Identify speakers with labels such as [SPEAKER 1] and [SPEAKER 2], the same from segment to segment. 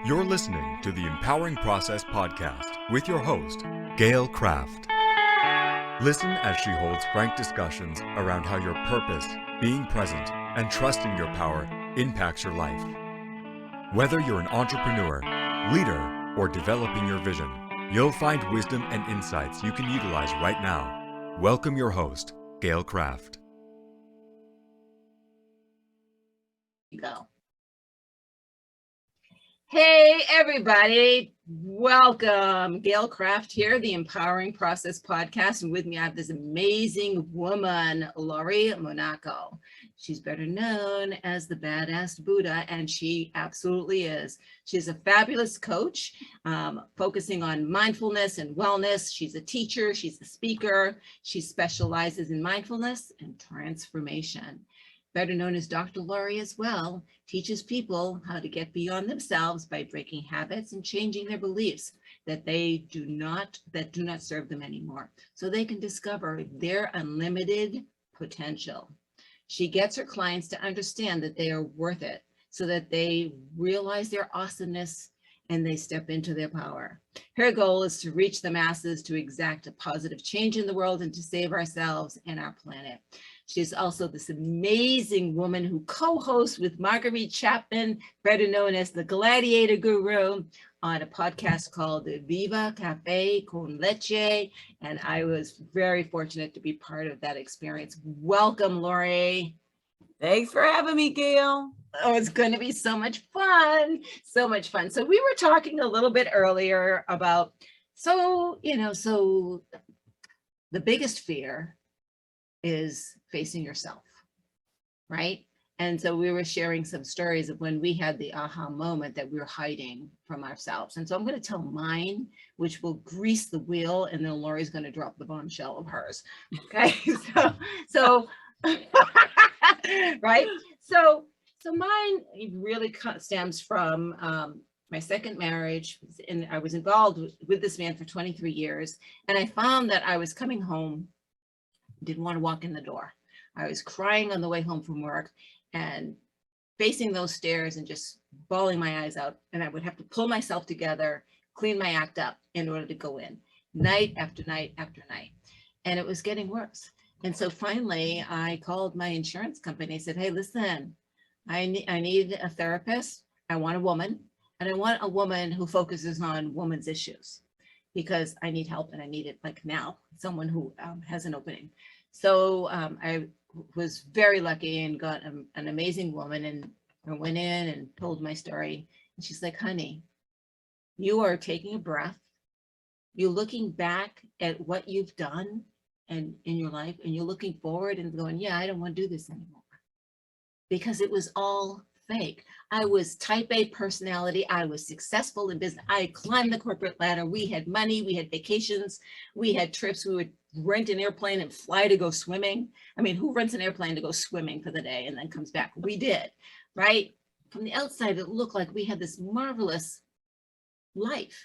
[SPEAKER 1] You're listening to the Empowering Process podcast with your host, Gail Kraft. Listen as she holds frank discussions around how your purpose, being present, and trusting your power impacts your life. Whether you're an entrepreneur, leader, or developing your vision, you'll find wisdom and insights you can utilize right now. Welcome your host, Gail Kraft.
[SPEAKER 2] Go. Hey, everybody. Welcome. Gail Kraft here, the Empowering Process podcast. And with me, I have this amazing woman, Lori Monaco. She's better known as the Badass Buddha, and she absolutely is. She's a fabulous coach, focusing on mindfulness and wellness. She's a teacher. She's a speaker. She specializes in mindfulness and transformation. Better known as Dr. Lori as well, teaches people how to get beyond themselves by breaking habits and changing their beliefs that do not serve them anymore, so they can discover their unlimited potential. She gets her clients to understand that they are worth it, so that they realize their awesomeness and they step into their power. Her goal is to reach the masses, to exact a positive change in the world, and to save ourselves and our planet. She's also this amazing woman who co-hosts with Marguerite Chapman, better known as the Gladiator Guru, on a podcast called Viva Café con Leche. And I was very fortunate to be part of that experience. Welcome, Lori.
[SPEAKER 3] Thanks for having me, Gail.
[SPEAKER 2] Oh, it's going to be so much fun. So much fun. So we were talking a little bit earlier about, so the biggest fear is facing yourself, right? And so we were sharing some stories of when we had the aha moment that we were hiding from ourselves. And so I'm going to tell mine, which will grease the wheel, and then Lori's going to drop the bombshell of hers. Okay, so right? So mine really stems from my second marriage, and I was involved with this man for 23 years, and I found that I was coming home, didn't want to walk in the door. I was crying on the way home from work and facing those stairs and just bawling my eyes out. And I would have to pull myself together, clean my act up in order to go in, night after night after night. And it was getting worse. And so finally I called my insurance company. I said, hey, listen, I need a therapist. I want a woman, and I want a woman who focuses on women's issues, because I need help and I need it like now, someone who has an opening. So I was very lucky and got an amazing woman, and I went in and told my story. And she's like, honey, you are taking a breath. You're looking back at what you've done and in your life, and you're looking forward and going, yeah, I don't want to do this anymore. Because it was all fake. I was type A personality. I was successful in business. I climbed the corporate ladder. We had money. We had vacations. We had trips. We would rent an airplane and fly to go swimming. I mean, who rents an airplane to go swimming for the day and then comes back? We did, right? From the outside, it looked like we had this marvelous life,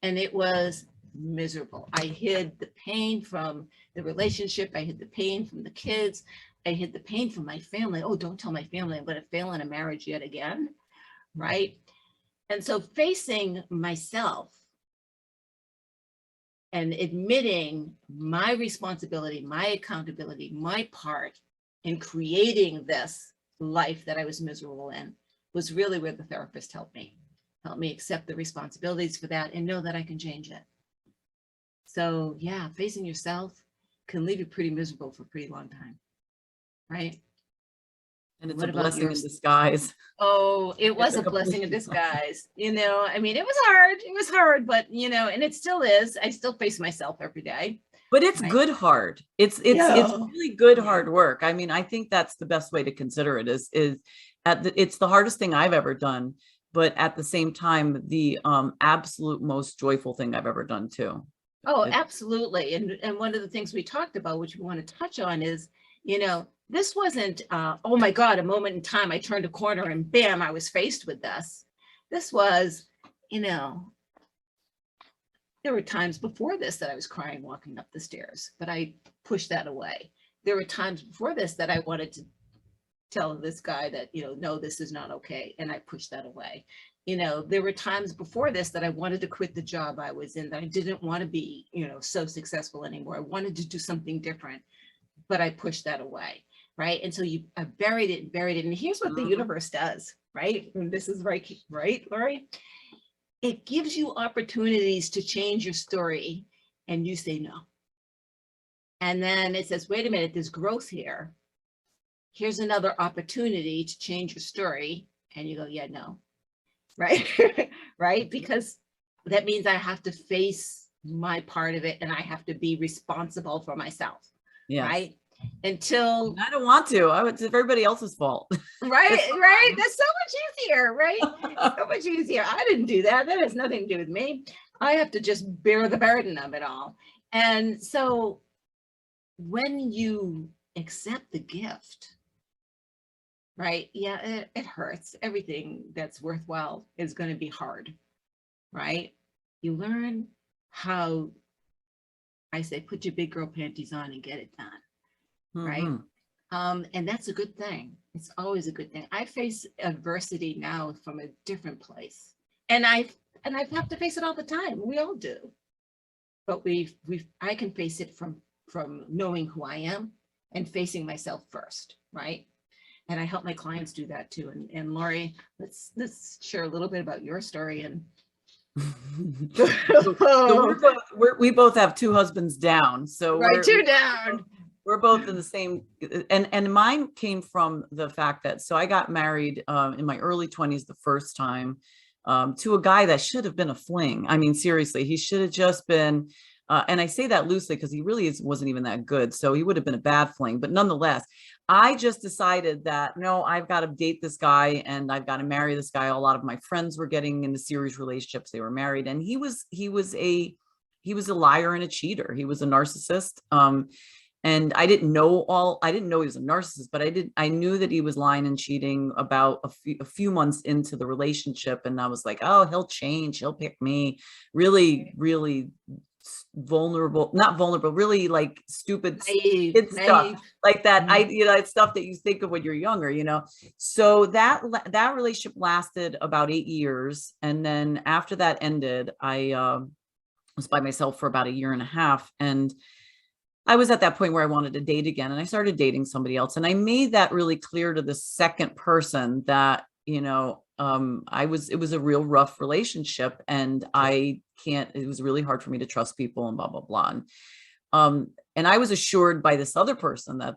[SPEAKER 2] and it was miserable. I hid the pain from the relationship. I hid the pain from the kids. I hid the pain from my family. Oh, don't tell my family I'm going to fail in a marriage yet again, right? And so facing myself and admitting my responsibility, my accountability, my part in creating this life that I was miserable in was really where the therapist helped me accept the responsibilities for that and know that I can change it. So yeah, facing yourself can leave you pretty miserable for a pretty long time. Right.
[SPEAKER 3] And it's a blessing in disguise.
[SPEAKER 2] Oh, it was a blessing in disguise. I mean, it was hard, but and it still is. I still face myself every day.
[SPEAKER 3] But it's good hard. It's really good hard work. I mean, I think that's the best way to consider it it's the hardest thing I've ever done, but at the same time, the absolute most joyful thing I've ever done too.
[SPEAKER 2] Oh, absolutely. And one of the things we talked about, which we want to touch on, is, this wasn't, oh my God, a moment in time, I turned a corner and bam, I was faced with this. This was, there were times before this that I was crying walking up the stairs, but I pushed that away. There were times before this that I wanted to tell this guy that, no, this is not okay. And I pushed that away. You know, there were times before this that I wanted to quit the job I was in, that I didn't want to be, you know, so successful anymore. I wanted to do something different, but I pushed that away, right? And so I buried it, buried it. And here's what the universe does, right? And this is right, Lori? It gives you opportunities to change your story, and you say no. And then it says, wait a minute, there's growth here. Here's another opportunity to change your story. And you go, yeah, no. Right. Right. Because that means I have to face my part of it, and I have to be responsible for myself. Yes. Right. Until
[SPEAKER 3] I don't want to. It's everybody else's fault.
[SPEAKER 2] Right. That's so much easier. Right. So much easier. I didn't do that. That has nothing to do with me. I have to just bear the burden of it all. And so when you accept the gift, right? Yeah, it hurts. Everything that's worthwhile is going to be hard, right? You learn how, I say, put your big girl panties on and get it done, right? And that's a good thing. It's always a good thing. I face adversity now from a different place, and I have to face it all the time. We all do, but I can face it from knowing who I am and facing myself first, right? And I help my clients do that too. And Lori, let's share a little bit about your story. And
[SPEAKER 3] we both have two husbands down. So
[SPEAKER 2] right, two down.
[SPEAKER 3] We're both in the same, and mine came from the fact that, so I got married in my early 20s the first time to a guy that should have been a fling. I mean, seriously, he should have just been, and I say that loosely because he really wasn't even that good. So he would have been a bad fling, but nonetheless, I just decided that, no, I've got to date this guy and I've got to marry this guy. A lot of my friends were getting into serious relationships. They were married, and he was a liar and a cheater. He was a narcissist. And I didn't know he was a narcissist, but I knew that he was lying and cheating about a few months into the relationship. And I was like, oh, he'll change. He'll pick me. Really, really not vulnerable, really like stupid kid stuff like that. It's stuff that you think of when you're younger, So that relationship lasted about 8 years. And then after that ended, I was by myself for about a year and a half. And I was at that point where I wanted to date again, and I started dating somebody else. And I made that really clear to the second person that, it was a real rough relationship, and it was really hard for me to trust people and blah, blah, blah. And I was assured by this other person that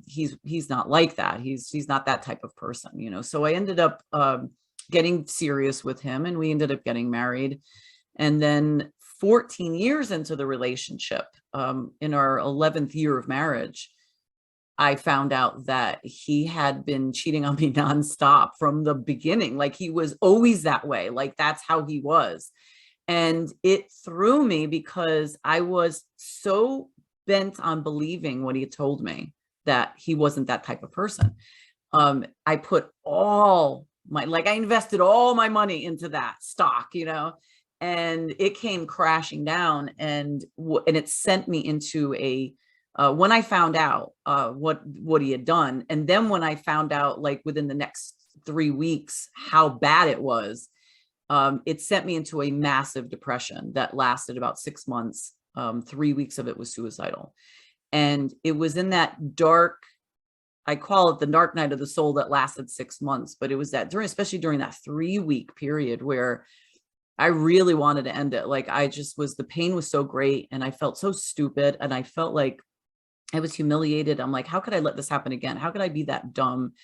[SPEAKER 3] he's not like that. He's not that type of person, So I ended up getting serious with him, and we ended up getting married. And then 14 years into the relationship, in our 11th year of marriage, I found out that he had been cheating on me nonstop from the beginning. Like, he was always that way. Like, that's how he was. And it threw me because I was so bent on believing what he had told me, that he wasn't that type of person. I put I invested all my money into that stock, and it came crashing down, and it sent me into when I found out what he had done, and then when I found out, like, within the next 3 weeks how bad it was, it sent me into a massive depression that lasted about 6 months. 3 weeks of it was suicidal, and it was in that dark, I call it the dark night of the soul, that lasted 6 months. But it was especially during that 3-week period, where I really wanted to end it. Like, the pain was so great, and I felt so stupid, and I felt like I was humiliated. I'm like, how could I let this happen again? How could I be that dumb?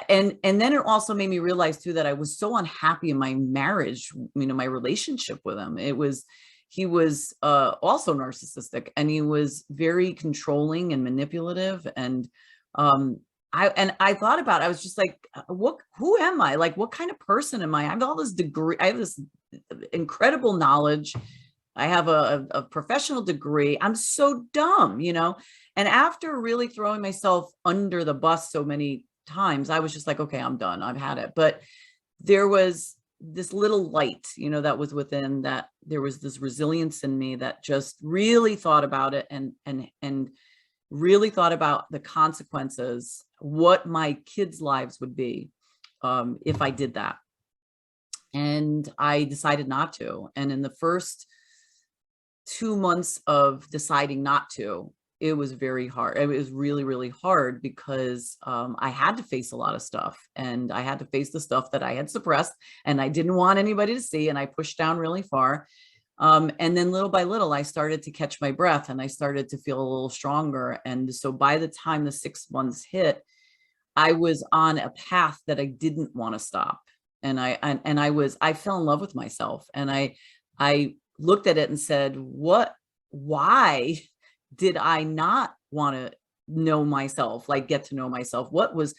[SPEAKER 3] And then it also made me realize too, that I was so unhappy in my marriage, my relationship with him. He was also narcissistic, and he was very controlling and manipulative. And I thought about it. I was just like, who am I? Like, what kind of person am I? I have all this degree. I have this incredible knowledge. I have a professional degree. I'm so dumb, And after really throwing myself under the bus so many times, I was just like, okay, I'm done. I've had it. But there was this little light, that was within, that there was this resilience in me that just really thought about it and really thought about the consequences, what my kids' lives would be if I did that. And I decided not to. And in the first 2 months of deciding not to, it was very hard. It was really, really hard because I had to face a lot of stuff, and I had to face the stuff that I had suppressed and I didn't want anybody to see, and I pushed down really far. And then little by little, I started to catch my breath and I started to feel a little stronger. And so by the time the 6 months hit, I was on a path that I didn't want to stop. And I fell in love with myself, and I looked at it and said, why did I not want to know myself, like get to know myself? What was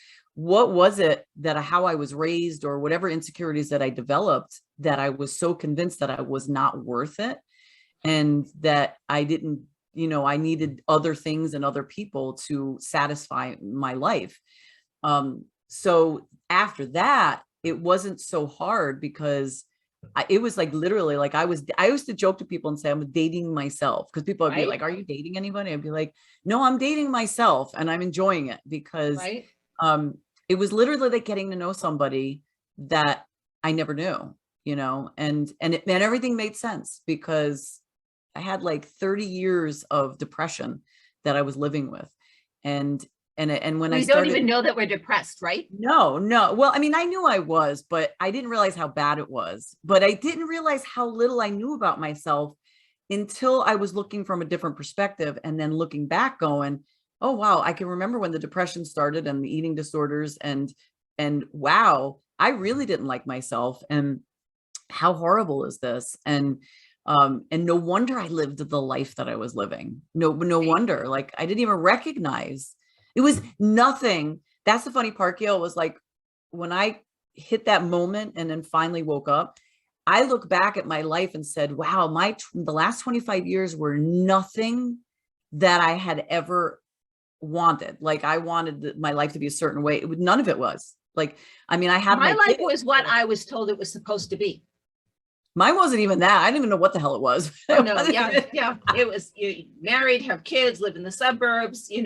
[SPEAKER 3] it that how I was raised, or whatever insecurities that I developed, that I was so convinced that I was not worth it, and that I didn't, I needed other things and other people to satisfy my life. So after that, it wasn't so hard, because it was like literally like I used to joke to people and say I'm dating myself, because people would be like, are you dating anybody? I'd be like, no, I'm dating myself, and I'm enjoying it, because it was literally like getting to know somebody that I never knew, and everything made sense, because I had like 30 years of depression that I was living with. And when
[SPEAKER 2] we don't even know that we're depressed, right?
[SPEAKER 3] No. Well, I mean, I knew I was, but I didn't realize how bad it was. But I didn't realize how little I knew about myself until I was looking from a different perspective, and then looking back going, oh, wow, I can remember when the depression started and the eating disorders, and wow, I really didn't like myself, and how horrible is this? And no wonder I lived the life that I was living. No wonder, like I didn't even recognize. It was nothing. That's the funny part, Gail, was like when I hit that moment and then finally woke up, I look back at my life and said, wow, the last 25 years were nothing that I had ever wanted. Like I wanted my life to be a certain way. None of it was. Like, I mean, I had
[SPEAKER 2] my life was what I was told it was supposed to be.
[SPEAKER 3] Mine wasn't even that. I didn't even know what the hell it was.
[SPEAKER 2] Oh, no, yeah. It was, you married, have kids, live in the suburbs, you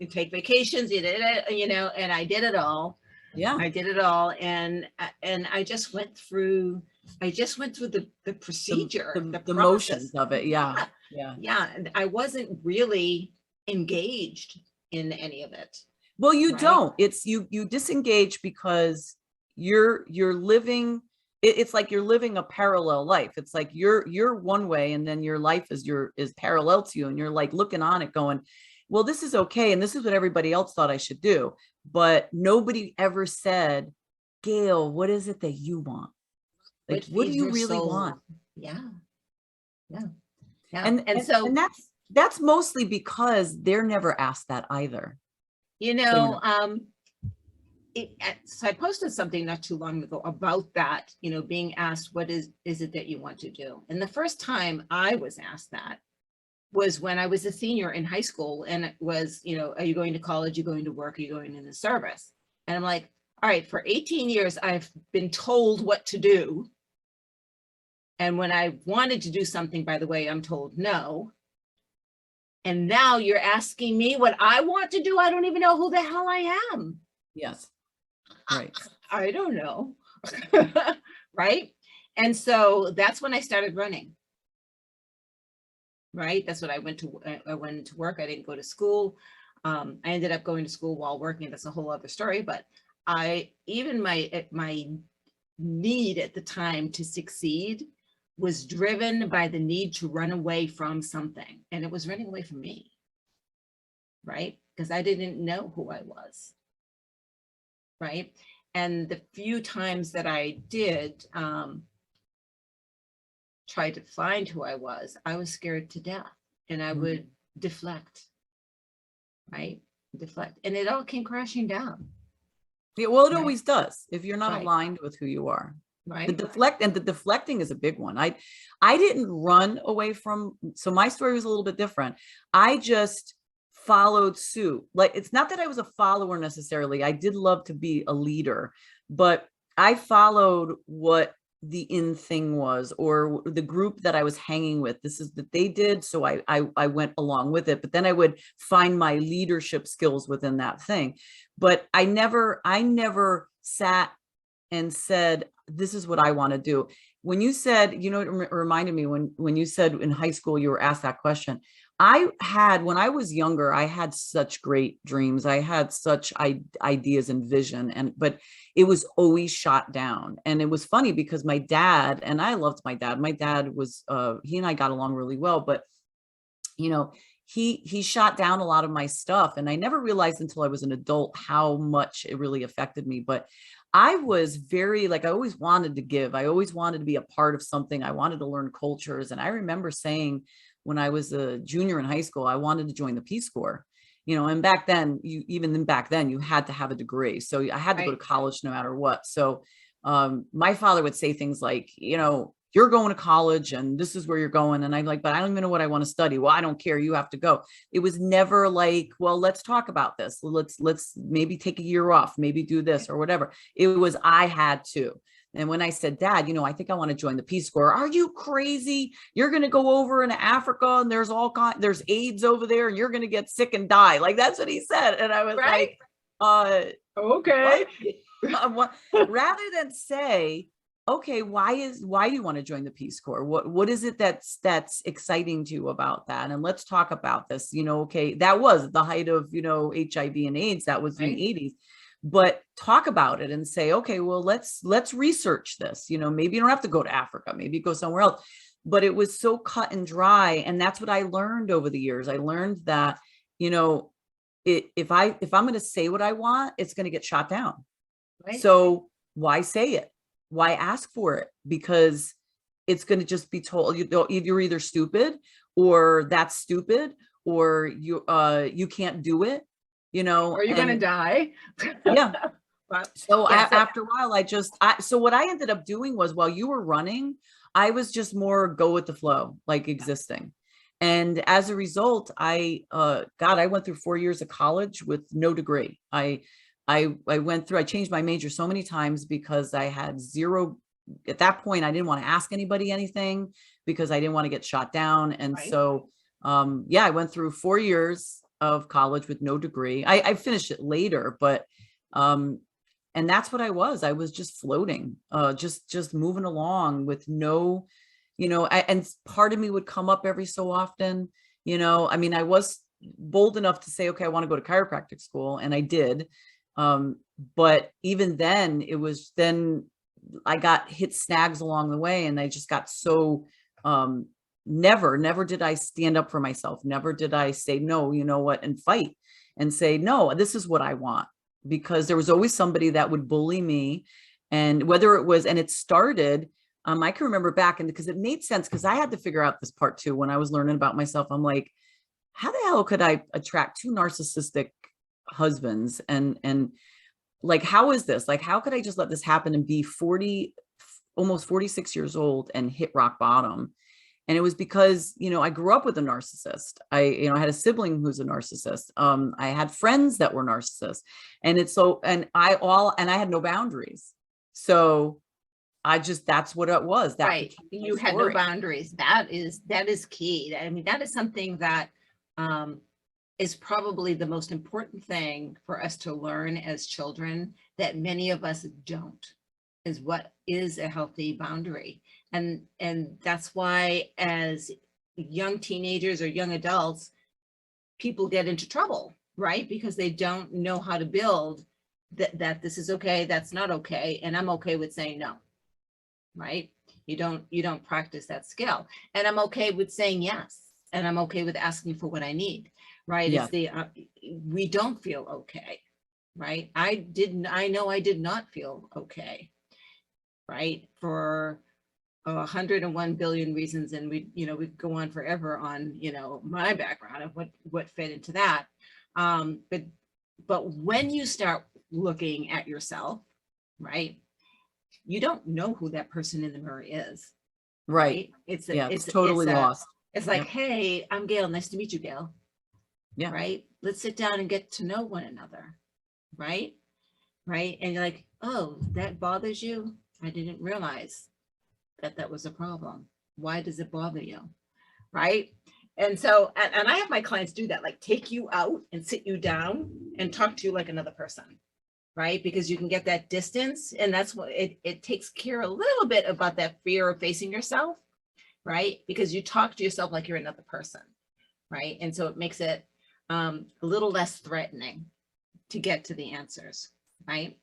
[SPEAKER 2] take vacations, you did it, and I did it all.
[SPEAKER 3] Yeah,
[SPEAKER 2] I did it all, and I just went through. The procedure,
[SPEAKER 3] the motions of it. Yeah.
[SPEAKER 2] And I wasn't really engaged in any of it.
[SPEAKER 3] Well, you don't. It's you disengage because you're living. It's like you're living a parallel life. It's like you're one way, and then your life is parallel to you, and you're like looking on it going, well, this is okay, and this is what everybody else thought I should do, but nobody ever said, Gail, what is it that you want? Like, what do you really want?
[SPEAKER 2] Yeah.
[SPEAKER 3] And that's mostly because they're never asked that either.
[SPEAKER 2] So I posted something not too long ago about that, being asked, what is it that you want to do? And the first time I was asked that was when I was a senior in high school, and it was, are you going to college? Are you going to work? Are you going in the service? And I'm like, all right, for 18 years, I've been told what to do. And when I wanted to do something, by the way, I'm told no. And now you're asking me what I want to do. I don't even know who the hell I am.
[SPEAKER 3] Yes. Right.
[SPEAKER 2] I don't know. Right. And so that's when I started running. Right. That's what I went to work. I didn't go to school. I ended up going to school while working. That's a whole other story. But my need at the time to succeed was driven by the need to run away from something. And it was running away from me. Right. Because I didn't know who I was. Right. And the few times that I did try to find who I was scared to death, and I would deflect, right? Deflect. And it all came crashing down.
[SPEAKER 3] Yeah, well, it always does if you're not aligned with who you are.
[SPEAKER 2] Right.
[SPEAKER 3] The deflecting is a big one. I didn't run away from, so my story was a little bit different. I just followed suit. Like, it's not that I was a follower necessarily. I did love to be a leader, but I followed what the in thing was, or the group that I was hanging with. This is that they did, so I went along with it. But then I would find my leadership skills within that thing. But I never sat and said, this is what I want to do. When you said, it reminded me when you said in high school, you were asked that question. When I was younger, I had such great dreams. I had such ideas and vision, but it was always shot down. And it was funny because my dad, and I loved my dad. My dad was, he and I got along really well, but he shot down a lot of my stuff. And I never realized until I was an adult how much it really affected me. But I was very, I always wanted to give. I always wanted to be a part of something. I wanted to learn cultures. And I remember saying when I was a junior in high school, I wanted to join the Peace Corps, and back then, you had to have a degree. So I had to go to college no matter what. So my father would say things like, you're going to college and this is where you're going. And I'm like, but I don't even know what I want to study. Well, I don't care. You have to go. It was never like, well, let's talk about this. Let's maybe take a year off, maybe do this or whatever. It was, I had to. And when I said, Dad, I think I want to join the Peace Corps. Are you crazy? You're going to go over into Africa and there's AIDS over there and you're going to get sick and die. Like, that's what he said. And I was like,
[SPEAKER 2] okay.
[SPEAKER 3] Rather than say, okay, why do you want to join the Peace Corps? What is it that's exciting to you about that? And let's talk about this. Okay, that was the height of, HIV and AIDS. That was in the 80s. But talk about it and say, okay, well, let's research this. Maybe you don't have to go to Africa, maybe go somewhere else. But it was so cut and dry. And that's what I learned over the years. I learned that, if I'm going to say what I want, it's going to get shot down. Right. So why say it? Why ask for it? Because it's going to just be told you're either stupid or that's stupid or you can't do it,
[SPEAKER 2] or you're going to die.
[SPEAKER 3] Yeah. So after a while, so what I ended up doing was, while you were running, I was just more go with the flow, like existing. And as a result, I went through 4 years of college with no degree. I changed my major so many times because I had zero. At that point, I didn't want to ask anybody anything because I didn't want to get shot down. And so, I went through 4 years of college with no degree. I finished it later, but, and that's what I was just floating, just moving along with no, and part of me would come up every so often, I was bold enough to say, okay, I want to go to chiropractic school. And I did. But even then I got hit snags along the way, and I just got so, never did I stand up for myself. Never did I say, no, you know what, and fight and say, no, this is what I want, because there was always somebody that would bully me. And whether it was, and it started, I can remember back, and because it made sense, because I had to figure out this part too, when I was learning about myself. I'm like, how the hell could I attract two narcissistic husbands? And like, how is this? Like, how could I just let this happen and be almost 46 years old and hit rock bottom? And it was because, I grew up with a narcissist. I had a sibling who's a narcissist. I had friends that were narcissists, and I had no boundaries. So that's what it was.
[SPEAKER 2] Right. You had no boundaries. That is key. I mean, that is something that, is probably the most important thing for us to learn as children, that many of us don't, is what is a healthy boundary. And that's why, as young teenagers or young adults, people get into trouble, right? Because they don't know how to build that this is okay, that's not okay, and I'm okay with saying no, right? You don't practice that skill. And I'm okay with saying yes, and I'm okay with asking for what I need, right? Yeah. We don't feel okay, right? I know I did not feel okay, right? For 101 billion reasons. And we go on forever on, my background of what fit into that. But when you start looking at yourself, right, you don't know who that person in the mirror is.
[SPEAKER 3] Right.
[SPEAKER 2] It's
[SPEAKER 3] totally lost.
[SPEAKER 2] It's like, hey, I'm Gail. Nice to meet you, Gail.
[SPEAKER 3] Yeah.
[SPEAKER 2] Right. Let's sit down and get to know one another. Right. Right. And you're like, oh, that bothers you? I didn't realize that was a problem. Why does it bother you? Right. And so, and I have my clients do that, like take you out and sit you down and talk to you like another person. right? Because you can get that distance, and that's what it takes care a little bit about that fear of facing yourself, right? Because you talk to yourself like you're another person, right? And so it makes it a little less threatening to get to the answers, right?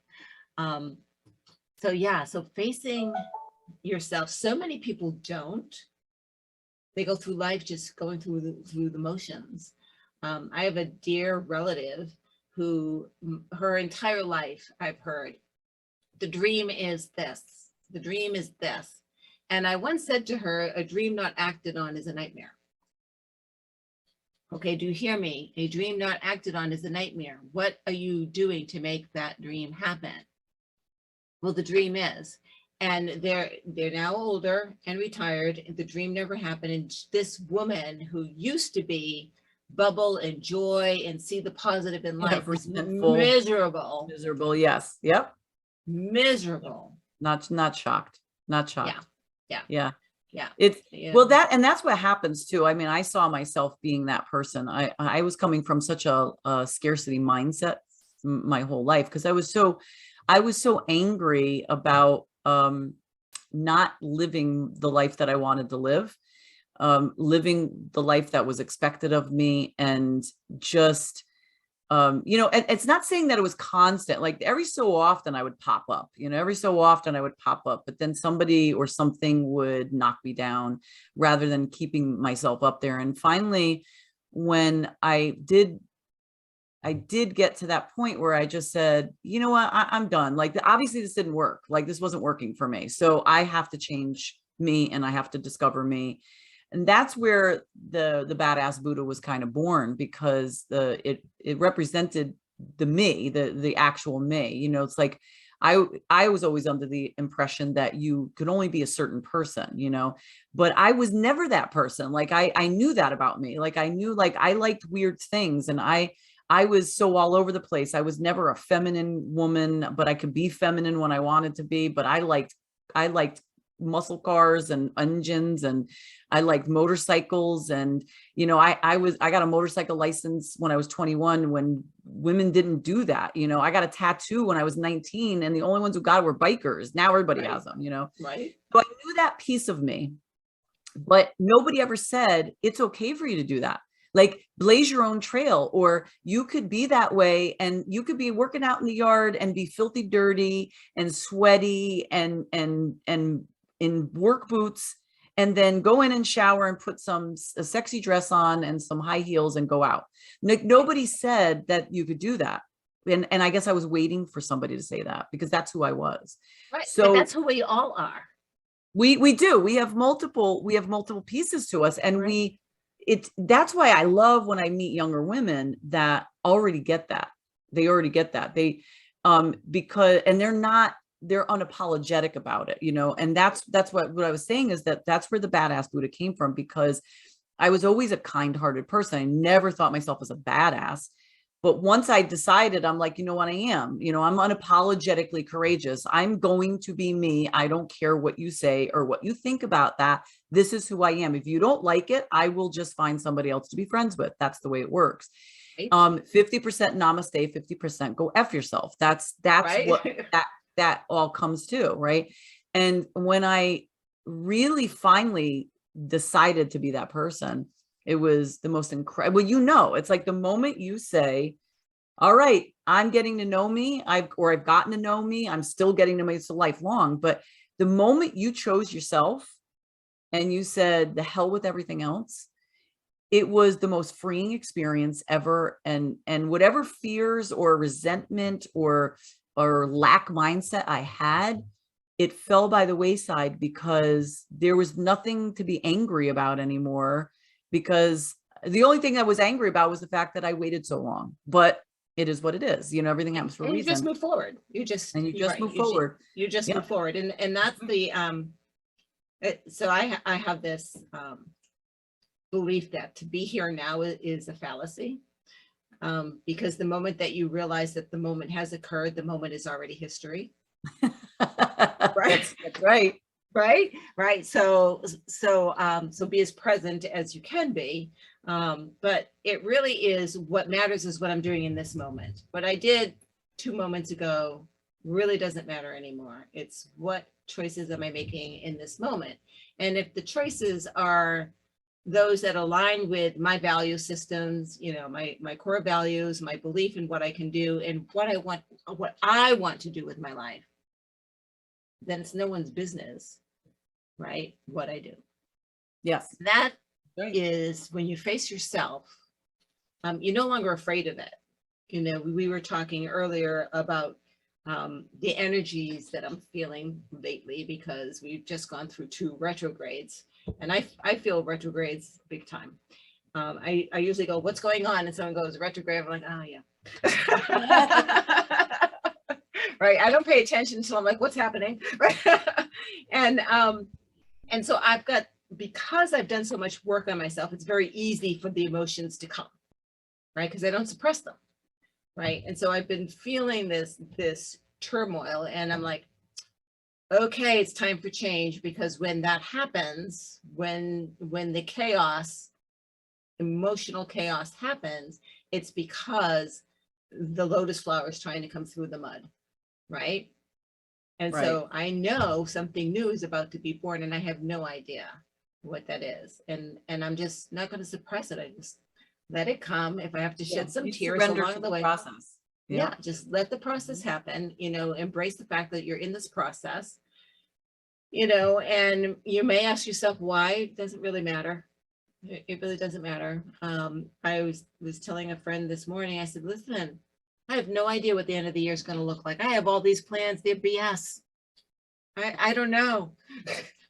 [SPEAKER 2] So yeah, so facing yourself, so many people don't. They go through life just going through the motions. I have a dear relative who her entire life I've heard, the dream is this, the dream is this. And I once said to her, a dream not acted on is a nightmare. Okay, do you hear me? A dream not acted on is a nightmare. What are you doing to make that dream happen? Well, the dream is. And they're now older and retired. The dream never happened. And this woman who used to be bubble and joy and see the positive in life was miserable.
[SPEAKER 3] Miserable, yes. Yep.
[SPEAKER 2] Miserable.
[SPEAKER 3] Not shocked. Not shocked.
[SPEAKER 2] Yeah.
[SPEAKER 3] It's well, that's what happens too. I mean, I saw myself being that person. I was coming from such a scarcity mindset my whole life, because I was so angry about not living the life that I wanted to live, living the life that was expected of me, and just it's not saying that it was constant. Like every so often I would pop up, but then somebody or something would knock me down rather than keeping myself up there. And finally, when I did get to that point where I just said, you know what, I'm done. Like, obviously this didn't work. Like, this wasn't working for me. So I have to change me, and I have to discover me. And that's where the badass Buddha was kind of born, because it represented the me, the actual me. It's like, I was always under the impression that you could only be a certain person, but I was never that person. Like I knew that about me. Like I knew, like, I liked weird things, and I was so all over the place. I was never a feminine woman, but I could be feminine when I wanted to be. But I liked muscle cars and engines, and I liked motorcycles. And, I got a motorcycle license when I was 21, when women didn't do that. I got a tattoo when I was 19, and the only ones who got it were bikers. Now everybody has them,
[SPEAKER 2] Right.
[SPEAKER 3] So I knew that piece of me, but nobody ever said it's okay for you to do that. Like, blaze your own trail, or you could be that way, and you could be working out in the yard and be filthy dirty and sweaty and in work boots, and then go in and shower and put a sexy dress on and some high heels and go out. Nobody said that you could do that. And I guess I was waiting for somebody to say that, because that's who I was.
[SPEAKER 2] Right.
[SPEAKER 3] So
[SPEAKER 2] but that's who we all are.
[SPEAKER 3] We do. We have multiple pieces to us, and right. That's why I love when I meet younger women that already get that. They already get that. They because, and they're unapologetic about it, and that's what I was saying, is that's where the badass Buddha came from, because I was always a kind-hearted person. I never thought myself as a badass. But once I decided, I'm like, you know what, I am, I'm unapologetically courageous. I'm going to be me. I don't care what you say or what you think about that. This is who I am. If you don't like it, I will just find somebody else to be friends with. That's the way it works. 50% namaste, 50% go F yourself. That's right. What that all comes to, right? And when I really finally decided to be that person, it was the most incredible. It's like the moment you say, all right, I'm getting to know me, I've gotten to know me, I'm still getting to know me, it's a lifelong. But the moment you chose yourself and you said, the hell with everything else, it was the most freeing experience ever. And whatever fears or resentment or lack mindset I had, it fell by the wayside, because there was nothing to be angry about anymore. Because the only thing I was angry about was the fact that I waited so long. But it is what it is. Everything happens for a reason.
[SPEAKER 2] You just move forward. You just
[SPEAKER 3] move forward.
[SPEAKER 2] You just move forward. And that's the so I have this belief that to be here now is a fallacy. Because the moment that you realize that the moment has occurred, the moment is already history. Right.
[SPEAKER 3] That's right.
[SPEAKER 2] Right. So be as present as you can be. But it really is, what matters is what I'm doing in this moment. What I did 2 moments ago really doesn't matter anymore. It's what choices am I making in this moment? And if the choices are those that align with my value systems, you know, my core values, my belief in what I can do and what I want to do with my life, then it's no one's business, right? What I do.
[SPEAKER 3] Yes.
[SPEAKER 2] That
[SPEAKER 3] Right.
[SPEAKER 2] is when you face yourself, you're no longer afraid of it. You know, we were talking earlier about the energies that I'm feeling lately because we've just gone through 2 retrogrades, and I feel retrogrades big time. I usually go, what's going on? And someone goes, retrograde. I'm like, oh yeah. Right. I don't pay attention until I'm like, what's happening? And so I've got, because I've done so much work on myself, it's very easy for the emotions to come, right? Because I don't suppress them. Right. And so I've been feeling this turmoil, and I'm like, okay, it's time for change, because when that happens, when the chaos, emotional chaos happens, it's because the lotus flower is trying to come through the mud. Right. And
[SPEAKER 3] Right.
[SPEAKER 2] so I know something new is about to be born, and I have no idea what that is. And I'm just not going to suppress it. I just let it come. If I have to shed some
[SPEAKER 3] You
[SPEAKER 2] tears
[SPEAKER 3] surrender
[SPEAKER 2] along
[SPEAKER 3] to
[SPEAKER 2] the way,
[SPEAKER 3] process.
[SPEAKER 2] yeah, just let the process happen, you know, embrace the fact that you're in this process, you know, and you may ask yourself why. It doesn't really matter. It really doesn't matter. I was telling a friend this morning, I said, listen, I have no idea what the end of the year is going to look like. I have all these plans, they're BS. I don't know.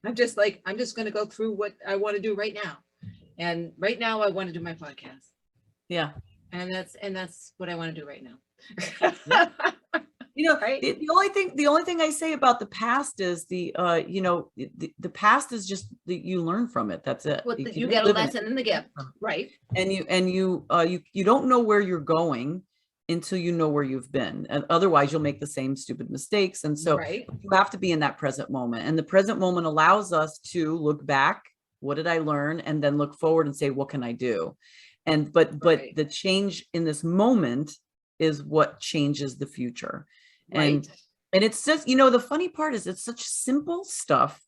[SPEAKER 2] I'm just like, I'm just going to go through what I want to do right now. And right now I want to do my podcast.
[SPEAKER 3] Yeah.
[SPEAKER 2] And that's what I want to do right now.
[SPEAKER 3] You know,
[SPEAKER 2] Right.
[SPEAKER 3] the only thing I say about the past is the past is just that you learn from it. That's it.
[SPEAKER 2] Well,
[SPEAKER 3] You
[SPEAKER 2] you
[SPEAKER 3] can
[SPEAKER 2] get a
[SPEAKER 3] live in it.
[SPEAKER 2] lesson in the gift, right?
[SPEAKER 3] And you don't know where you're going until you know where you've been. And otherwise you'll make the same stupid mistakes. And so
[SPEAKER 2] Right.
[SPEAKER 3] you have to be in that present moment. And the present moment allows us to look back. What did I learn? And then look forward and say, what can I do? And but
[SPEAKER 2] Right.
[SPEAKER 3] the change in this moment is what changes the future.
[SPEAKER 2] Right.
[SPEAKER 3] And it's just, you know, the funny part is it's such simple stuff.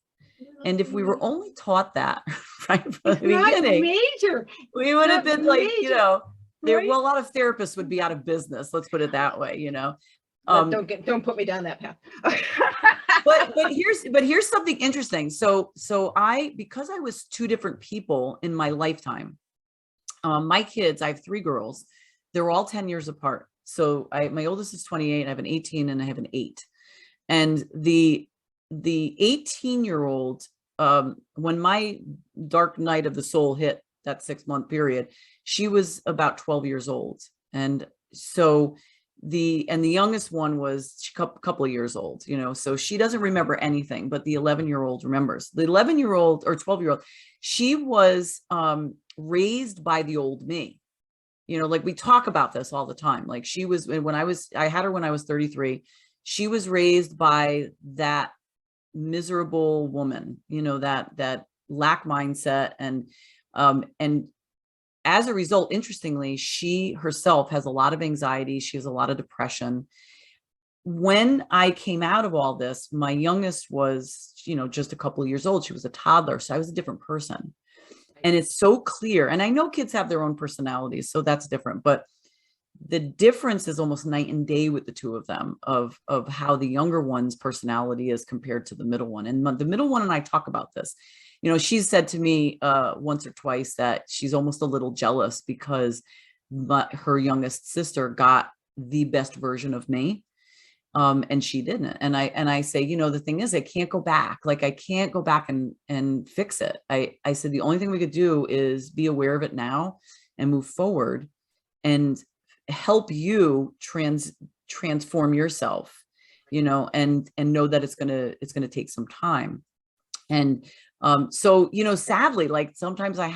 [SPEAKER 3] And if we were only taught that right from the
[SPEAKER 2] Not
[SPEAKER 3] beginning,
[SPEAKER 2] major.
[SPEAKER 3] we would have
[SPEAKER 2] Not
[SPEAKER 3] been like, you
[SPEAKER 2] major.
[SPEAKER 3] know,
[SPEAKER 2] Right.
[SPEAKER 3] well, a lot of therapists would be out of business. Let's put it that way, you know.
[SPEAKER 2] But don't put me down that path.
[SPEAKER 3] but here's something interesting. So because I was 2 different people in my lifetime, my kids, I have 3 girls. They're all 10 years apart. So my oldest is 28, I have an 18 and I have an 8. And the 18-year-old, when my dark night of the soul hit, that 6-month period, she was about 12 years old. And so the youngest one was a couple of years old, you know, so she doesn't remember anything, but the 11-year-old remembers. The 11-year-old or 12-year-old, she was raised by the old me. You know, like we talk about this all the time. Like she was, I had her when I was 33. She was raised by that miserable woman, you know, that lack mindset. And as a result, interestingly, she herself has a lot of anxiety. She has a lot of depression. When I came out of all this, my youngest was, you know, just a couple of years old. She was a toddler. So I was a different person. And it's so clear. And I know kids have their own personalities, so that's different. But the difference is almost night and day with the 2 of them of how the younger one's personality is compared to the middle one. And the middle one and I talk about this. You know, she's said to me once or twice that she's almost a little jealous because her youngest sister got the best version of me. And she didn't. And I say, you know, the thing is, I can't go back. Like, I can't go back and fix it. I said, the only thing we could do is be aware of it now and move forward and help you transform yourself, you know, and know that it's going to take some time. And so, you know, sadly, like sometimes I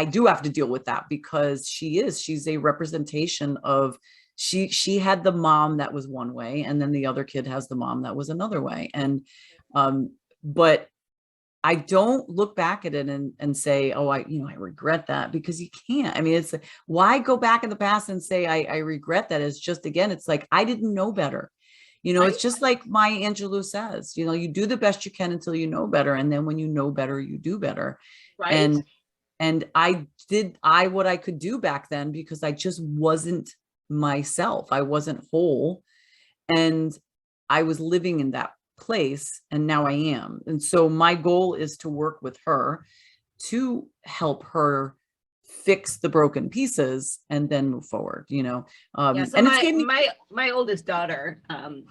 [SPEAKER 3] do have to deal with that because she's a representation of, she had the mom that was one way, and then the other kid has the mom that was another way. And, but I don't look back at it and say, oh, I regret that, because you can't. I mean, it's why go back in the past and say, I regret that. It's just, again, it's like, I didn't know better.
[SPEAKER 2] Right.
[SPEAKER 3] It's just like Maya Angelou says, you do the best you can until you know better. And then when you know better, you do better.
[SPEAKER 2] Right.
[SPEAKER 3] And I did what I could do back then, because I just wasn't myself. I wasn't whole. And I was living in that place, and now I am. And so my goal is to work with her to help her fix the broken pieces and then move forward,
[SPEAKER 2] Yeah, so
[SPEAKER 3] and it's getting
[SPEAKER 2] my oldest daughter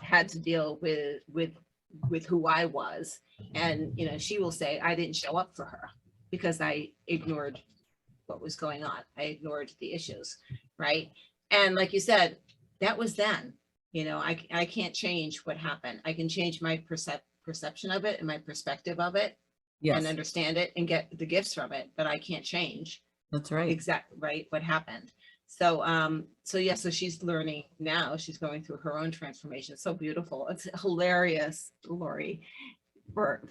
[SPEAKER 2] had to deal with who I was, and she will say I didn't show up for her because I ignored what was going on. I ignored the issues, right? And like you said, that was then. I can't change what happened. I can change my perception of it and my perspective of it,
[SPEAKER 3] yes,
[SPEAKER 2] and understand it and get the gifts from it, but I can't change
[SPEAKER 3] that's right.
[SPEAKER 2] exactly right what happened. So so she's learning now. She's going through her own transformation. It's so beautiful. It's hilarious, Lori. We're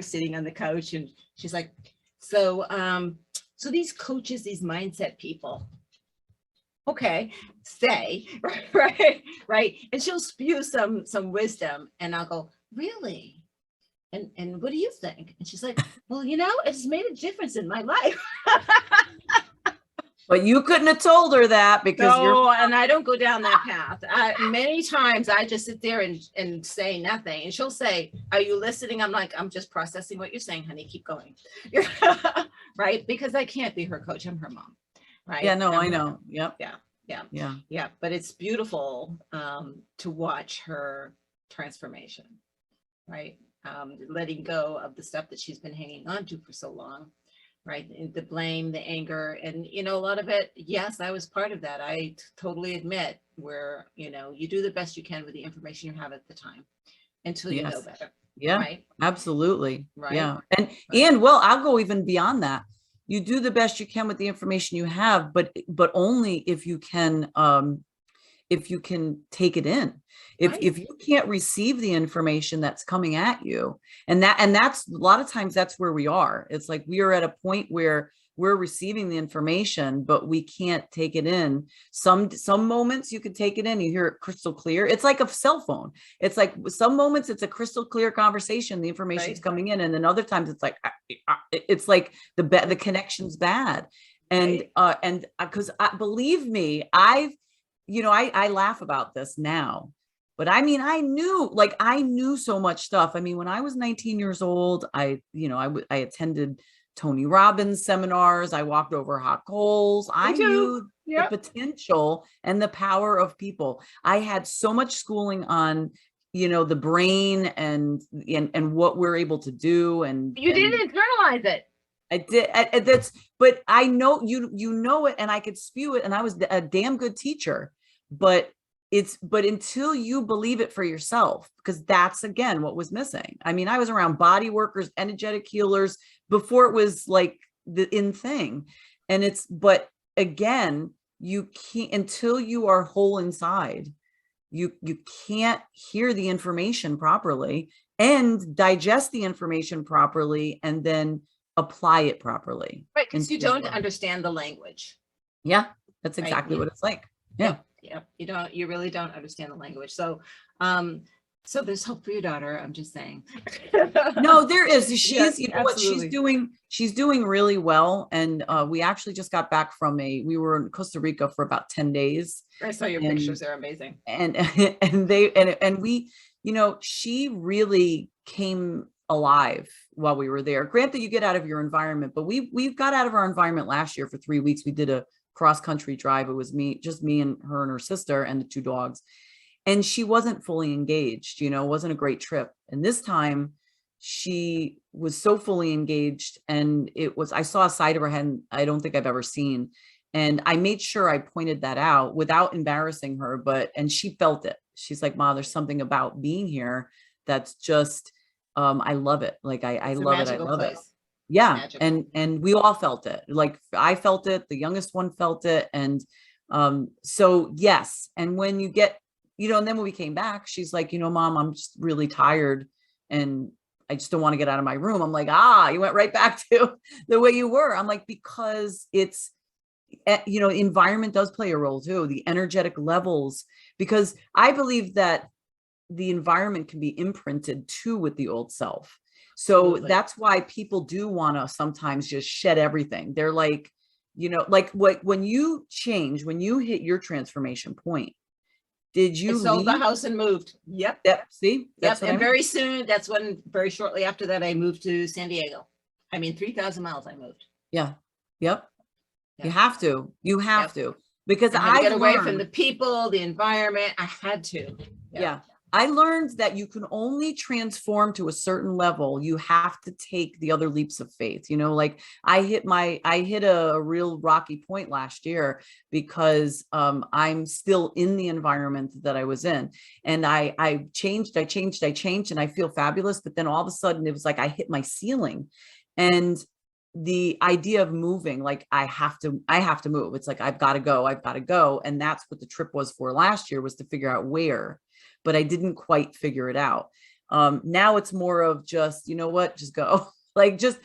[SPEAKER 2] sitting on the couch and she's like, so these coaches, these mindset people, okay, say, right. And she'll spew some wisdom, and I'll go, really? And what do you think? And she's like, well, it's made a difference in my life.
[SPEAKER 3] But you couldn't have told her that, because
[SPEAKER 2] and I don't go down that path. Many times I just sit there and say nothing, and she'll say, are you listening? I'm like, I'm just processing what you're saying, honey, keep going. Right, because I can't be her coach. I'm her mom. Right.
[SPEAKER 3] Yeah, no, I know. Yep.
[SPEAKER 2] Yeah. But it's beautiful to watch her transformation, right? Letting go of the stuff that she's been hanging on to for so long, right? The blame, the anger, and a lot of it. Yes, I was part of that. I totally admit where you do the best you can with the information you have at the time until you know better.
[SPEAKER 3] Yeah,
[SPEAKER 2] right?
[SPEAKER 3] Absolutely.
[SPEAKER 2] Right.
[SPEAKER 3] Yeah. And well, I'll go even beyond that. You do the best you can with the information you have, but only if you can take it in. If you can't receive the information that's coming at you, and that's a lot of times that's where we are. It's like we are at a point where we're receiving the information, but we can't take it in. Some moments you could take it in, you hear it crystal clear. It's like a cell phone. It's like some moments it's a crystal clear conversation, the information's coming in, and then other times it's like the connection's bad. And because believe me, I laugh about this now, but I mean, I knew so much stuff. I mean, when I was 19 years old, I attended Tony Robbins seminars. I walked over hot coals. I knew the potential and the power of people. I had so much schooling on, the brain and what we're able to do. And
[SPEAKER 2] you didn't internalize it.
[SPEAKER 3] I did. But I know you know it, and I could spew it, and I was a damn good teacher. But until you believe it for yourself, because that's again what was missing. I mean, I was around body workers, energetic healers before it was like the in thing. But again, you can't, until you are whole inside, you can't hear the information properly and digest the information properly and then apply it properly.
[SPEAKER 2] Right, because you don't understand the language.
[SPEAKER 3] Yeah, that's exactly what it's like. Yeah.
[SPEAKER 2] You really don't understand the language. So so there's hope for your daughter. I'm just saying.
[SPEAKER 3] No, there is. She's what she's doing really well. And we actually just got back we were in Costa Rica for about 10 days.
[SPEAKER 2] I saw your pictures. They're amazing.
[SPEAKER 3] And we, she really came alive while we were there. Granted, you get out of your environment, but we got out of our environment last year for 3 weeks. We did a cross-country drive. It was just me and her sister and the 2 dogs. And she wasn't fully engaged, it wasn't a great trip. And this time she was so fully engaged, and I saw a side of her head I don't think I've ever seen. And I made sure I pointed that out without embarrassing her, and she felt it. She's like, Ma, there's something about being here that's just, I love it. Like, I love it. I love it. Yeah. And we all felt it. Like I felt it. The youngest one felt it. And so yes. And when you get, and then when we came back, she's like, Mom, I'm just really tired. And I just don't want to get out of my room. I'm like, you went right back to the way you were. I'm like, because it's, environment does play a role too, the energetic levels, because I believe that the environment can be imprinted too with the old self. So
[SPEAKER 2] Absolutely.
[SPEAKER 3] that's why people do want to sometimes just shed everything. They're like, like when you change, when you hit your transformation point, did
[SPEAKER 2] I
[SPEAKER 3] you
[SPEAKER 2] sold the
[SPEAKER 3] leave?
[SPEAKER 2] house and moved. Yep.
[SPEAKER 3] Yep. See, that's
[SPEAKER 2] Yep.
[SPEAKER 3] what I
[SPEAKER 2] And
[SPEAKER 3] mean.
[SPEAKER 2] very soon, that's when, very shortly after that, I moved to San Diego. I mean, 3,000 miles I moved.
[SPEAKER 3] Yeah. Yep. You
[SPEAKER 2] Yep.
[SPEAKER 3] have to. You have
[SPEAKER 2] Yep.
[SPEAKER 3] to. Because
[SPEAKER 2] I had to
[SPEAKER 3] I've
[SPEAKER 2] get away from
[SPEAKER 3] learned,
[SPEAKER 2] the people, the environment. I had to. Yep.
[SPEAKER 3] yeah, I learned that you can only transform to a certain level. You have to take the other leaps of faith. Like I hit a real rocky point last year because I'm still in the environment that I was in. And I changed, and I feel fabulous. But then all of a sudden it was like I hit my ceiling. And the idea of moving, like I have to move. It's like, I've got to go. And that's what the trip was for last year, was to figure out where, but I didn't quite figure it out. Now it's more of just, just go. Like, just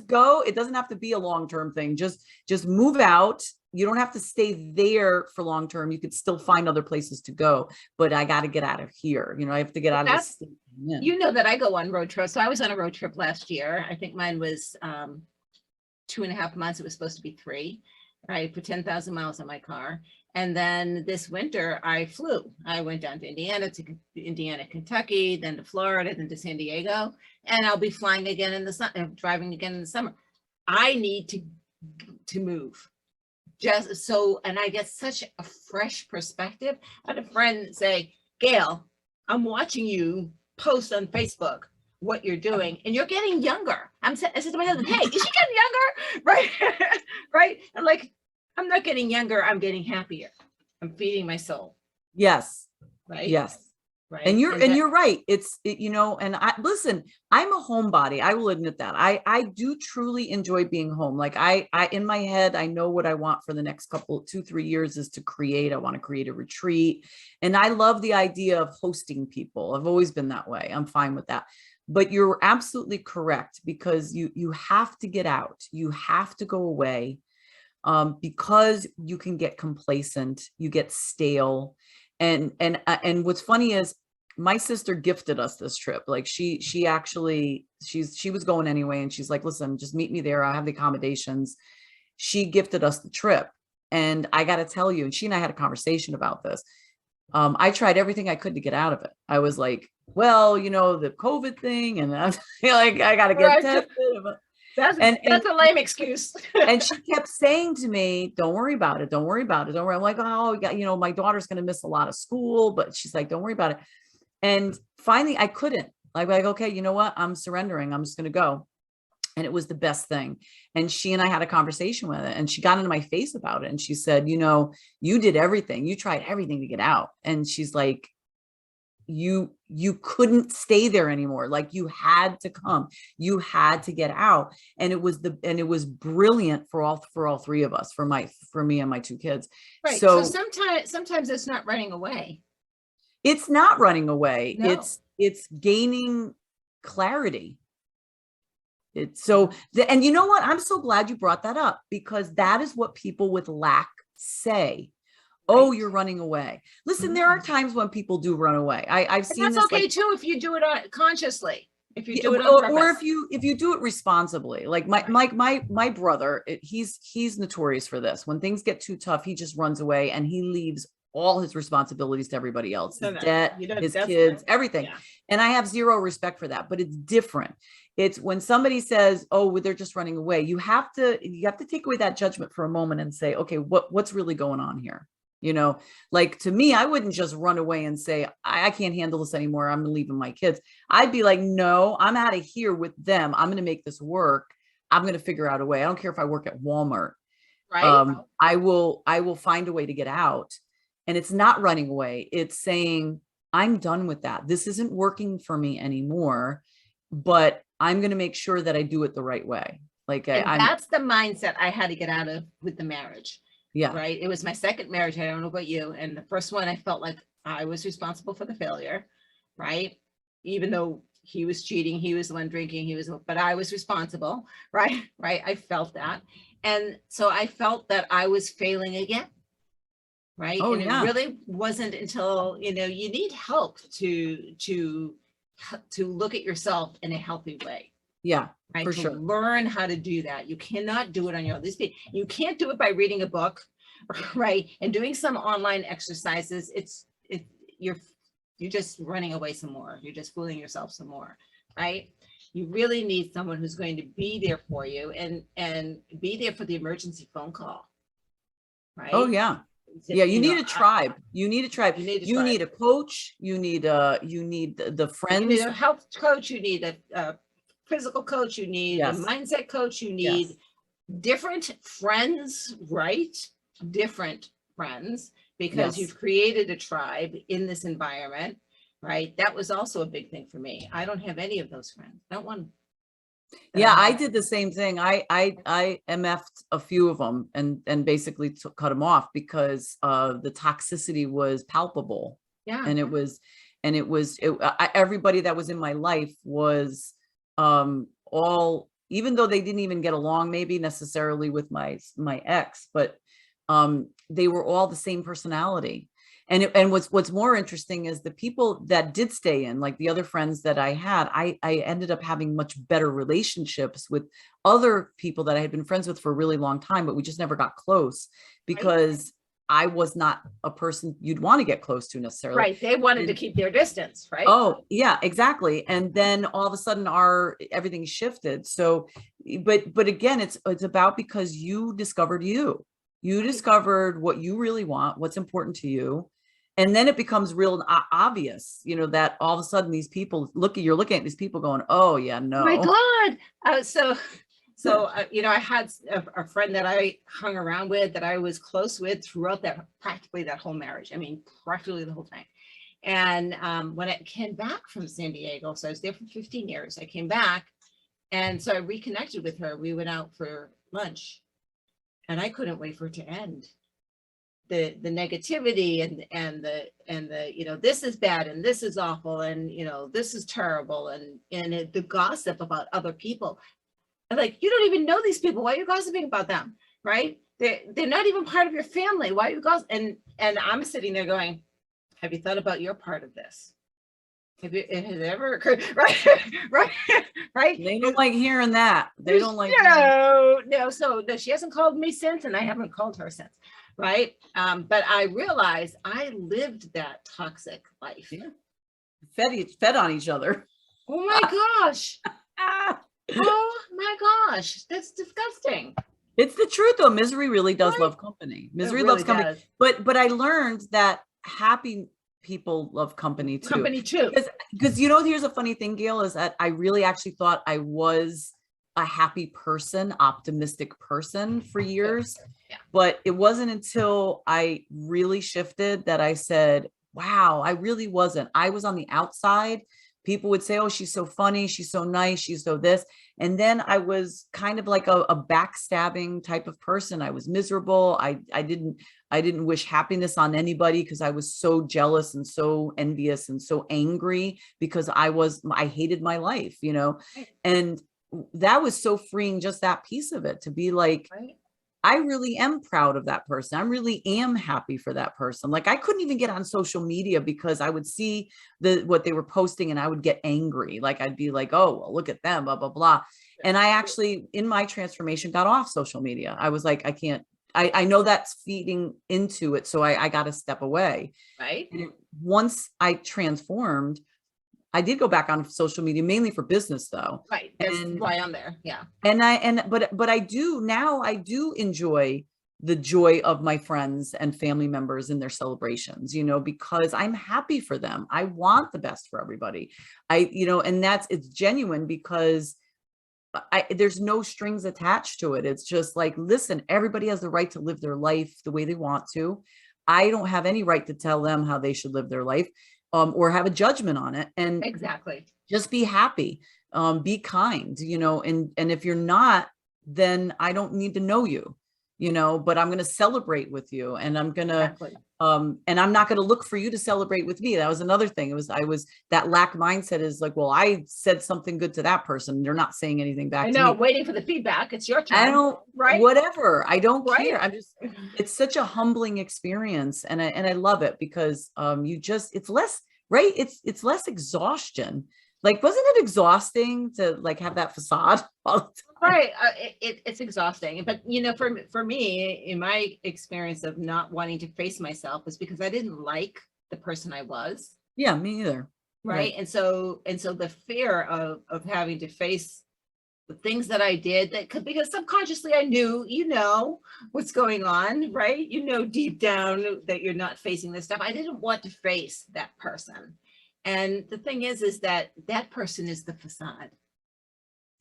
[SPEAKER 3] go. It doesn't have to be a long-term thing. Just move out. You don't have to stay there for long-term. You could still find other places to go, but I got to get out of here. I have to get out of this.
[SPEAKER 2] You know that I go on road trips. So I was on a road trip last year. I think mine was 2.5 months. It was supposed to be 3. I put 10,000 miles on my car. And then this winter I flew. I went down to Indiana, Kentucky, then to Florida, then to San Diego. And I'll be flying again in the summer, driving again in the summer. I need to move. Just so, and I get such a fresh perspective. I had a friend say, Gail, I'm watching you post on Facebook what you're doing, and you're getting younger. I said to my husband, hey, is she getting younger? Right. Right. I'm like, I'm not getting younger. I'm getting happier. I'm feeding my soul.
[SPEAKER 3] Yes.
[SPEAKER 2] Right.
[SPEAKER 3] Yes.
[SPEAKER 2] Right.
[SPEAKER 3] And you're right. And I'm a homebody. I will admit that. I do truly enjoy being home. Like I in my head, I know what I want for the next 2-3 years is to create. I want to create a retreat. And I love the idea of hosting people. I've always been that way. I'm fine with that. But you're absolutely correct, because you have to get out. You have to go away, because you can get complacent, you get stale. And what's funny is my sister gifted us this trip. Like she was going anyway. And she's like, listen, just meet me there. I'll have the accommodations. She gifted us the trip. And I got to tell you, and she and I had a conversation about this. I tried everything I could to get out of it. I was like, well, the COVID thing, and I'm like, I got to get tested.
[SPEAKER 2] That's a lame excuse.
[SPEAKER 3] And she kept saying to me, don't worry about it. Don't worry about it. Don't worry. I'm like, oh, my daughter's going to miss a lot of school, but she's like, don't worry about it. And finally I couldn't. Like, okay, you know what? I'm surrendering. I'm just going to go. And it was the best thing. And she and I had a conversation with it, and she got into my face about it. And she said, you did everything. You tried everything to get out. And she's like, you couldn't stay there anymore. Like, you had to come, you had to get out. And it was brilliant for all 3 of us, for me and my 2 kids.
[SPEAKER 2] Right. So sometimes it's not running away.
[SPEAKER 3] It's not running away.
[SPEAKER 2] No.
[SPEAKER 3] It's gaining clarity. And you know what? I'm so glad you brought that up, because that is what people with lack say. Oh, you're running away. Listen, there are times when people do run away. I've seen
[SPEAKER 2] that's
[SPEAKER 3] this,
[SPEAKER 2] okay too, if you do it consciously. If you do it on purpose.
[SPEAKER 3] Or if you do it responsibly. Like my brother, he's notorious for this. When things get too tough, he just runs away and he leaves all his responsibilities to everybody else. His debt, his kids, everything. Yeah. And I have zero respect for that, but it's different. It's when somebody says, oh, they're just running away. You have to take away that judgment for a moment and say, okay, what's really going on here? Like, to me, I wouldn't just run away and say, I can't handle this anymore. I'm leaving my kids. I'd be like, no, I'm out of here with them. I'm going to make this work. I'm going to figure out a way. I don't care if I work at Walmart.
[SPEAKER 2] Right.
[SPEAKER 3] I will find a way to get out. And it's not running away. It's saying, I'm done with that. This isn't working for me anymore, but I'm going to make sure that I do it the right way. Like,
[SPEAKER 2] that's the mindset I had to get out of with the marriage.
[SPEAKER 3] Yeah.
[SPEAKER 2] Right. It was my second marriage. I don't know about you. And the first one, I felt like I was responsible for the failure. Right. Even though he was cheating, he was the one drinking, but I was responsible, right? Right. I felt that. And so I felt that I was failing again. Right.
[SPEAKER 3] Oh
[SPEAKER 2] And it
[SPEAKER 3] yeah.
[SPEAKER 2] really wasn't until, you need help to look at yourself in a healthy way.
[SPEAKER 3] Yeah,
[SPEAKER 2] Right.
[SPEAKER 3] for
[SPEAKER 2] To
[SPEAKER 3] sure.
[SPEAKER 2] learn how to do that. You cannot do it on your own. You can't do it by reading a book, right? And doing some online exercises. You're just running away some more. You're just fooling yourself some more, right? You really need someone who's going to be there for you and be there for the emergency phone call, right?
[SPEAKER 3] Oh yeah. Yeah, you need a tribe. You need a tribe. You need a coach. You need the friends.
[SPEAKER 2] You need a health coach. You need a physical coach. You need a mindset coach. You need different friends, right? Different friends, because you've created a tribe in this environment, right? That was also a big thing for me. I don't have any of those friends. Not one.
[SPEAKER 3] Yeah, I did the same thing. I MF'd a few of them and basically cut them off because the toxicity was palpable.
[SPEAKER 2] Yeah.
[SPEAKER 3] And everybody that was in my life was all, even though they didn't even get along maybe necessarily with my ex, but they were all the same personality. And what's more interesting is the people that did stay in, like the other friends that I had, I ended up having much better relationships with other people that I had been friends with for a really long time, but we just never got close because I was not a person you'd want to get close to necessarily.
[SPEAKER 2] Right. They wanted to keep their distance, right?
[SPEAKER 3] Oh, yeah, exactly. And then all of a sudden everything shifted. So, but again, it's about because you discovered you discovered what you really want, what's important to you. And then it becomes real obvious, that all of a sudden these people you're looking at these people going, oh yeah, no.
[SPEAKER 2] Oh my God. So I had a friend that I hung around with, that I was close with throughout practically that whole marriage. I mean, practically the whole time. And when I came back from San Diego, so I was there for 15 years, I came back. And so I reconnected with her. We went out for lunch and I couldn't wait for it to end. The negativity and the this is bad and this is awful and this is terrible and the gossip about other people. I'm like, you don't even know these people. Why are you gossiping about them? Right? They're not even part of your family. Why are you gossiping? And I'm sitting there going, have you thought about your part of this? Has it ever occurred? Right.
[SPEAKER 3] They don't like hearing that. They don't like
[SPEAKER 2] no. So she hasn't called me since, and I haven't called her since. Right. But I realized I lived that toxic life.
[SPEAKER 3] Yeah. Fed on each other.
[SPEAKER 2] Oh my gosh. Oh my gosh. That's disgusting.
[SPEAKER 3] It's the truth though. Misery really does love company. Misery really loves company. But I learned that happy people love company too. Because here's a funny thing, Gail, is that I really actually thought I was a happy person, optimistic person for years. Yeah. But it wasn't until I really shifted that I said, wow, I really wasn't. I was on the outside. People would say, oh, she's so funny. She's so nice. She's so this. And then I was kind of like a backstabbing type of person. I was miserable. I didn't wish happiness on anybody because I was so jealous and so envious and so angry because I hated my life, and that was so freeing, just that piece of it, to be like, I really am proud of that person. I really am happy for that person. Like I couldn't even get on social media because I would see what they were posting and I would get angry. Like I'd be like, oh, well, look at them, blah, blah, blah. And I actually, in my transformation, got off social media. I was like, I can't, I know that's feeding into it. So I got to step away.
[SPEAKER 2] Right.
[SPEAKER 3] And once I transformed, I did go back on social media, mainly for business though.
[SPEAKER 2] Right. That's why I'm there. Yeah.
[SPEAKER 3] But I do enjoy the joy of my friends and family members in their celebrations, because I'm happy for them. I want the best for everybody. And it's genuine because there's no strings attached to it. It's just like, listen, everybody has the right to live their life the way they want to. I don't have any right to tell them how they should live their life. Or have a judgment on it. And
[SPEAKER 2] exactly,
[SPEAKER 3] just be happy, be kind, and if you're not, then I don't need to know you. but I'm going to celebrate with you, and I'm going to,
[SPEAKER 2] Exactly.
[SPEAKER 3] and I'm not going to look for you to celebrate with me. That was another thing. That lack mindset is like, well, I said something good to that person. They're not saying anything back
[SPEAKER 2] I
[SPEAKER 3] to
[SPEAKER 2] know,
[SPEAKER 3] me.
[SPEAKER 2] waiting for the feedback. It's your turn.
[SPEAKER 3] I don't,
[SPEAKER 2] right?
[SPEAKER 3] whatever. I don't
[SPEAKER 2] Right.
[SPEAKER 3] care. It's such a humbling experience. And I love it because, it's less, right. It's less exhaustion. Like, wasn't it exhausting to like have that facade all the time?
[SPEAKER 2] Right. It's exhausting. But, for me, in my experience of not wanting to face myself was because I didn't like the person I was.
[SPEAKER 3] Yeah, me either.
[SPEAKER 2] Right. And so the fear of having to face the things that I did because subconsciously I knew, what's going on, right? Deep down that you're not facing this stuff. I didn't want to face that person. And the thing is that person is the facade.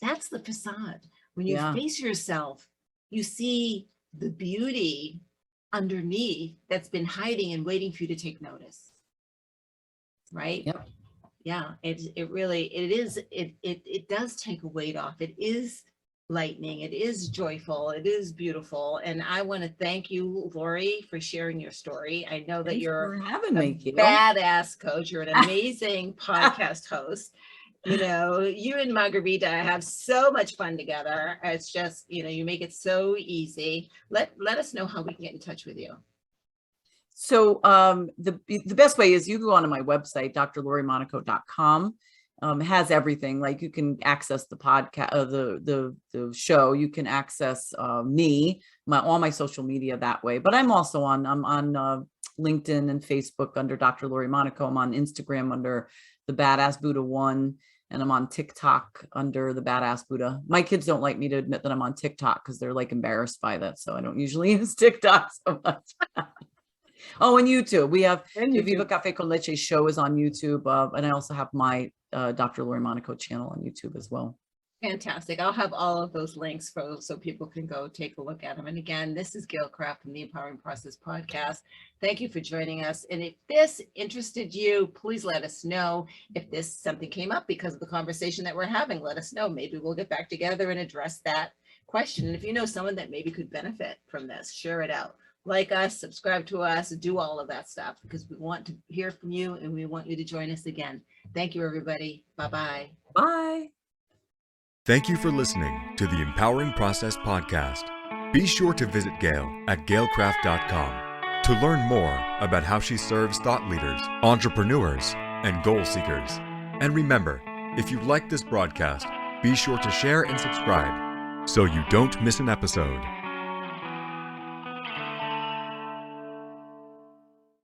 [SPEAKER 2] That's the facade. When you face yourself, you see the beauty underneath that's been hiding and waiting for you to take notice. Right?
[SPEAKER 3] Yep.
[SPEAKER 2] Yeah, it does take a weight off. It is lightening. It is joyful. It is beautiful. And I want to thank you, Lori, for sharing your story. I know that
[SPEAKER 3] Thanks
[SPEAKER 2] you're
[SPEAKER 3] for having me, Gail.
[SPEAKER 2] badass coach. You're an amazing podcast host. You and Margarita have so much fun together. It's just, you make it so easy. Let us know how we can get in touch with you.
[SPEAKER 3] So the best way is you go onto my website, drlorimonaco.com. It has everything. Like, you can access the podcast, the show. You can access me, all my social media that way. But I'm also on LinkedIn and Facebook under Dr. Lori Monaco. I'm on Instagram under the Badass Buddha 1. And I'm on TikTok under the Badass Buddha. My kids don't like me to admit that I'm on TikTok because they're like embarrassed by that. So I don't usually use TikTok so much. Oh, and YouTube. We have the Viva Cafe con Leche show is on YouTube. And I also have my Dr. Lori Monaco channel on YouTube as well.
[SPEAKER 2] Fantastic. I'll have all of those links so people can go take a look at them. And again, this is Gail Craft from the Empowering Process Podcast. Thank you for joining us. And if this interested you, please let us know. If something came up because of the conversation that we're having, let us know. Maybe we'll get back together and address that question. And if you know someone that maybe could benefit from this, share it out. Like us, subscribe to us, do all of that stuff because we want to hear from you and we want you to join us again. Thank you, everybody. Bye-bye.
[SPEAKER 3] Bye.
[SPEAKER 1] Thank you for listening to the Empowering Process Podcast. Be sure to visit Gail at gailcraft.com to learn more about how she serves thought leaders, entrepreneurs, and goal seekers. And remember, if you like this broadcast, be sure to share and subscribe so you don't miss an episode.